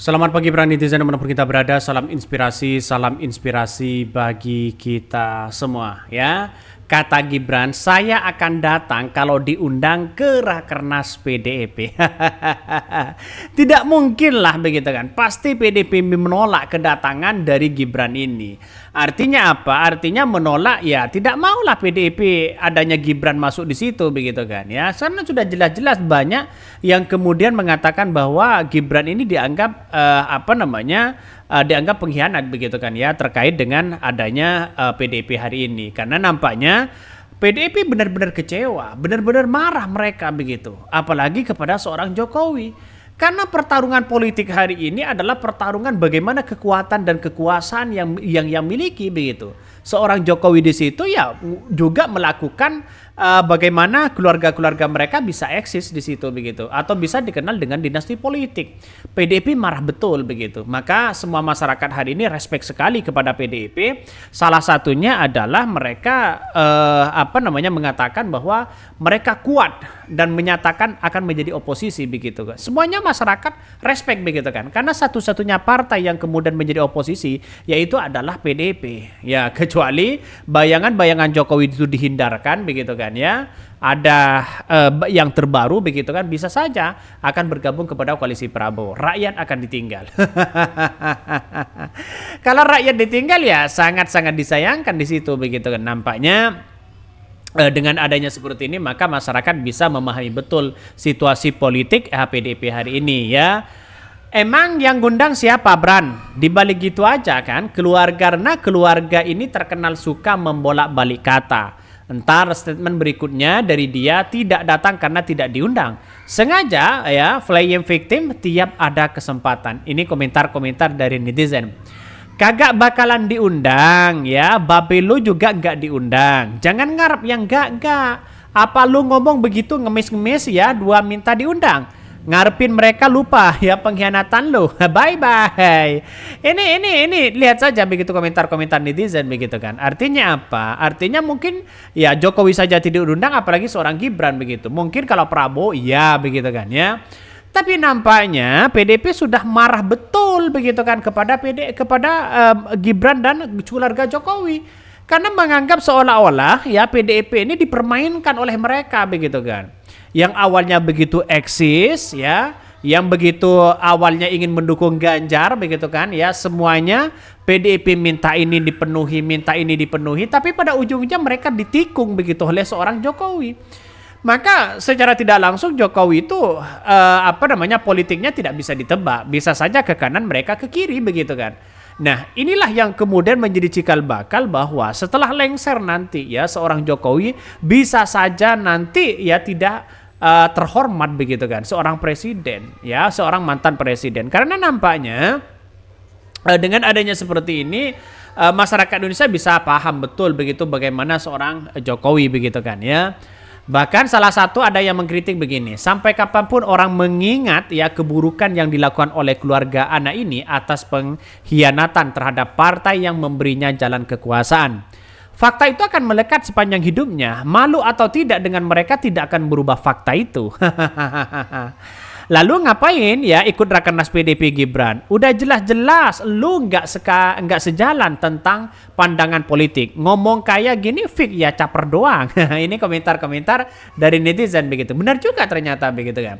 Selamat pagi para netizen dimanapun kita berada, salam inspirasi bagi kita semua ya. Kata Gibran, saya akan datang kalau diundang ke Rakernas PDIP. Tidak mungkin lah begitu kan, pasti PDIP menolak kedatangan dari Gibran ini. Artinya apa? Artinya menolak ya tidak maulah PDIP adanya Gibran masuk di situ begitu kan ya. Karena sudah jelas-jelas banyak yang kemudian mengatakan bahwa Gibran ini dianggap dianggap pengkhianat begitu kan ya terkait dengan adanya PDIP hari ini. Karena nampaknya PDIP benar-benar kecewa, benar-benar marah mereka begitu. Apalagi kepada seorang Jokowi. Karena pertarungan politik hari ini adalah pertarungan bagaimana kekuatan dan kekuasaan yang miliki begitu. Seorang Jokowi di situ ya juga melakukan bagaimana keluarga-keluarga mereka bisa eksis di situ begitu atau bisa dikenal dengan dinasti politik. PDIP marah betul begitu. Maka semua masyarakat hari ini respect sekali kepada PDIP. Salah satunya adalah mereka mengatakan bahwa mereka kuat dan menyatakan akan menjadi oposisi begitu. Semuanya masyarakat respect begitu kan. Karena satu-satunya partai yang kemudian menjadi oposisi yaitu adalah PDIP. Ya, kecuali bayangan-bayangan Jokowi itu dihindarkan begitu kan ya. Ada yang terbaru begitu kan bisa saja akan bergabung kepada koalisi Prabowo. Rakyat akan ditinggal. Kalau rakyat ditinggal ya sangat-sangat disayangkan di situ begitu kan. Nampaknya dengan adanya seperti ini maka masyarakat bisa memahami betul situasi politik PDIP hari ini ya. Emang yang ngundang siapa, Bran? Dibalik gitu aja kan, karena keluarga ini terkenal suka membolak-balik kata. Entar statement berikutnya dari dia tidak datang karena tidak diundang. Sengaja ya, playing victim tiap ada kesempatan. Ini komentar-komentar dari netizen. Kagak bakalan diundang ya, babe lu juga nggak diundang. Jangan ngarep yang nggak. Apa lu ngomong begitu ngemis-ngemis ya, dua minta diundang. Ngarepin mereka lupa ya pengkhianatan lu. Bye bye. Ini lihat saja begitu komentar-komentar netizen begitu kan. Artinya apa? Artinya mungkin ya Jokowi saja tidak diundang apalagi seorang Gibran begitu. Mungkin kalau Prabowo iya begitu kan ya. Tapi nampaknya PDIP sudah marah betul begitu kan kepada Gibran dan keluarga Jokowi. Karena menganggap seolah-olah ya PDIP ini dipermainkan oleh mereka begitu kan. Yang awalnya begitu eksis ya, yang begitu awalnya ingin mendukung Ganjar begitu kan ya, semuanya PDIP minta ini dipenuhi, tapi pada ujungnya mereka ditikung begitu oleh seorang Jokowi. Maka secara tidak langsung Jokowi itu politiknya tidak bisa ditebak, bisa saja ke kanan mereka ke kiri begitu kan. Nah, inilah yang kemudian menjadi cikal bakal bahwa setelah lengser nanti ya seorang Jokowi bisa saja nanti ya tidak terhormat begitu kan, seorang presiden ya, seorang mantan presiden. Karena nampaknya dengan adanya seperti ini masyarakat Indonesia bisa paham betul begitu bagaimana seorang Jokowi begitu kan ya. Bahkan salah satu ada yang mengkritik begini, sampai kapanpun orang mengingat ya keburukan yang dilakukan oleh keluarga anak ini atas pengkhianatan terhadap partai yang memberinya jalan kekuasaan. Fakta itu akan melekat sepanjang hidupnya. Malu atau tidak dengan mereka tidak akan berubah fakta itu. Lalu ngapain ya ikut Rakernas PDIP Gibran? Udah jelas-jelas lu nggak sejalan tentang pandangan politik. Ngomong kayak gini fik ya caper doang. Ini komentar-komentar dari netizen begitu. Benar juga ternyata begitu kan.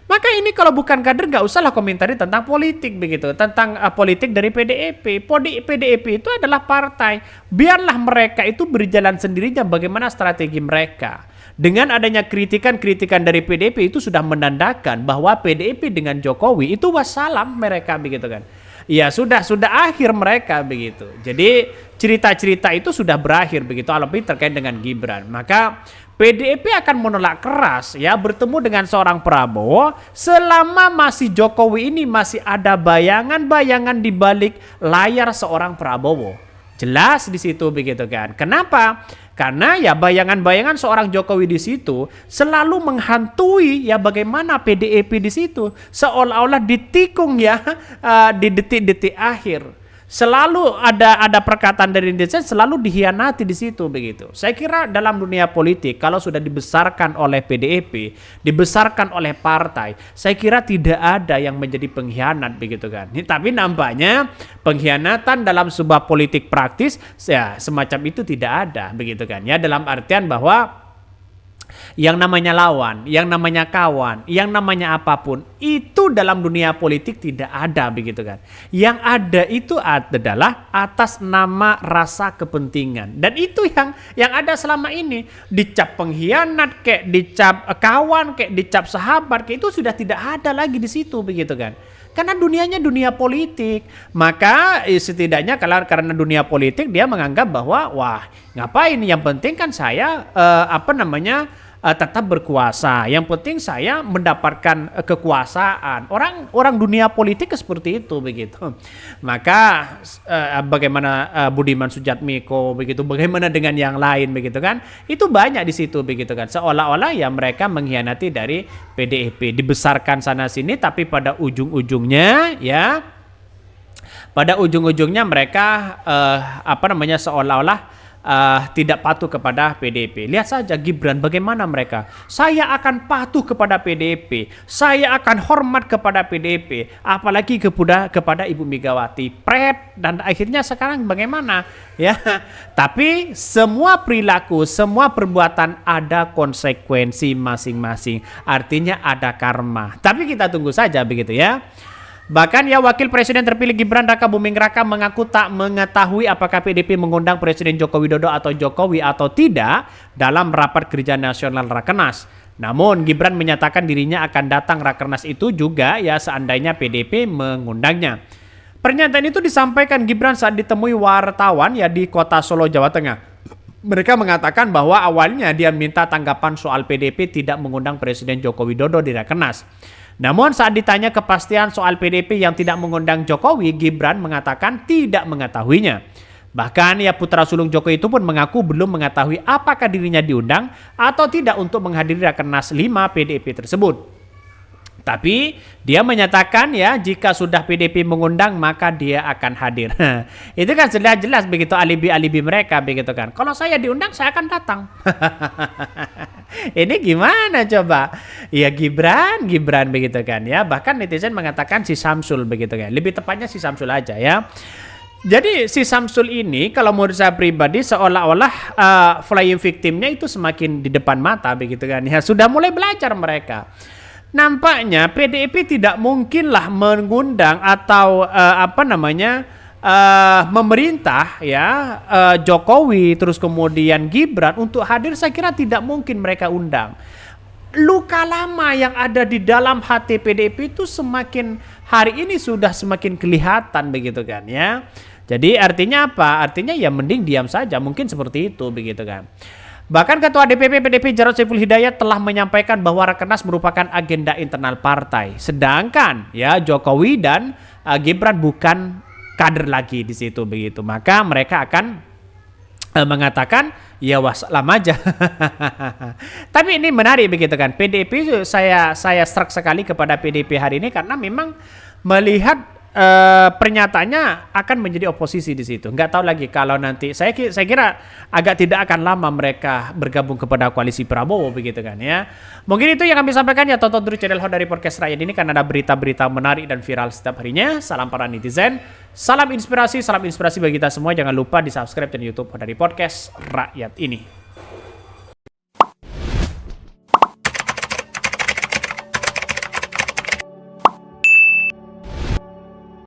Maka ini kalau bukan kader nggak usahlah komentari tentang politik begitu, tentang politik dari PDIP. PDIP itu adalah partai. Biarlah mereka itu berjalan sendirinya bagaimana strategi mereka. Dengan adanya kritikan-kritikan dari PDIP itu sudah menandakan bahwa PDIP dengan Jokowi itu wassalam mereka begitu kan. Ya sudah akhir mereka begitu. Jadi cerita-cerita itu sudah berakhir begitu apalagi terkait dengan Gibran. Maka PDIP akan menolak keras ya bertemu dengan seorang Prabowo selama masih Jokowi ini masih ada bayangan-bayangan di balik layar seorang Prabowo. Jelas di situ begitu kan. Kenapa? Karena ya bayangan-bayangan seorang Jokowi di situ selalu menghantui ya bagaimana PDIP di situ seolah-olah ditikung ya di detik-detik akhir. Selalu ada perkataan dari netizen, selalu dihianati di situ begitu. Saya kira dalam dunia politik kalau sudah dibesarkan oleh PDIP, dibesarkan oleh partai, saya kira tidak ada yang menjadi pengkhianat begitu kan. Tapi nampaknya pengkhianatan dalam sebuah politik praktis ya semacam itu tidak ada begitu kan. Ya dalam artian bahwa yang namanya lawan, yang namanya kawan, yang namanya apapun itu dalam dunia politik tidak ada begitu kan. Yang ada itu adalah atas nama rasa kepentingan. Dan itu yang ada selama ini. Dicap pengkhianat kayak dicap kawan kayak dicap sahabat kayak itu sudah tidak ada lagi di situ begitu kan. Karena dunianya dunia politik. Maka setidaknya karena dunia politik dia menganggap bahwa wah, ngapain, yang penting kan saya tetap berkuasa. Yang penting saya mendapatkan kekuasaan. Orang dunia politik seperti itu begitu. Maka bagaimana Budiman Sujatmiko begitu, bagaimana dengan yang lain begitu kan? Itu banyak di situ begitu kan. Seolah-olah ya mereka mengkhianati dari PDIP, dibesarkan sana sini tapi pada ujung-ujungnya mereka seolah-olah tidak patuh kepada PDIP. Lihat saja Gibran bagaimana mereka. Saya akan patuh kepada PDIP. Saya akan hormat kepada PDIP. Apalagi kepada Ibu Megawati. Dan akhirnya sekarang bagaimana? Ya, tapi semua perilaku, semua perbuatan ada konsekuensi masing-masing. Artinya ada karma. Tapi kita tunggu saja begitu ya. Bahkan ya Wakil Presiden terpilih Gibran Raka Buming Raka mengaku tak mengetahui apakah PDIP mengundang Presiden Joko Widodo atau Jokowi atau tidak dalam rapat kerja nasional Rakernas. Namun Gibran menyatakan dirinya akan datang Rakernas itu juga ya seandainya PDIP mengundangnya. Pernyataan itu disampaikan Gibran saat ditemui wartawan ya di kota Solo, Jawa Tengah. Mereka mengatakan bahwa awalnya dia minta tanggapan soal PDIP tidak mengundang Presiden Joko Widodo di Rakernas. Namun saat ditanya kepastian soal PDIP yang tidak mengundang Jokowi, Gibran mengatakan tidak mengetahuinya. Bahkan ya putra sulung Jokowi itu pun mengaku belum mengetahui apakah dirinya diundang atau tidak untuk menghadiri Rakernas 5 PDIP tersebut. Tapi dia menyatakan ya jika sudah PDIP mengundang maka dia akan hadir. Itu kan jelas-jelas begitu alibi-alibi mereka begitu kan. Kalau saya diundang saya akan datang. Ini gimana coba? Ya Gibran begitu kan ya. Bahkan netizen mengatakan si Samsul begitu kan. Lebih tepatnya si Samsul aja ya. Jadi si Samsul ini kalau menurut saya pribadi seolah-olah flying victimnya itu semakin di depan mata begitu kan ya. Sudah mulai belajar mereka. Nampaknya PDIP tidak mungkinlah mengundang atau memerintah ya Jokowi terus kemudian Gibran untuk hadir. Saya kira tidak mungkin mereka undang. Luka lama yang ada di dalam hati PDIP itu semakin hari ini sudah semakin kelihatan begitu kan ya. Jadi artinya apa? Artinya ya mending diam saja, mungkin seperti itu begitu kan. Bahkan Ketua DPP PDIP Jarod Saiful Hidayat telah menyampaikan bahwa Rakernas merupakan agenda internal partai. Sedangkan ya Jokowi dan Gibran bukan kader lagi di situ begitu. Maka mereka akan mengatakan ya wassalam aja. Tapi ini menarik begitu kan. PDIP saya struck sekali kepada PDIP hari ini karena memang melihat pernyataannya akan menjadi oposisi di situ. Nggak tahu lagi kalau nanti saya kira agak tidak akan lama mereka bergabung kepada koalisi Prabowo begitu kan ya. Mungkin itu yang kami sampaikan ya. Tonton terus channel Hot dari Podcast Rakyat ini karena ada berita-berita menarik dan viral setiap harinya. Salam para netizen, salam inspirasi bagi kita semua. Jangan lupa di subscribe channel YouTube Hot dari Podcast Rakyat ini.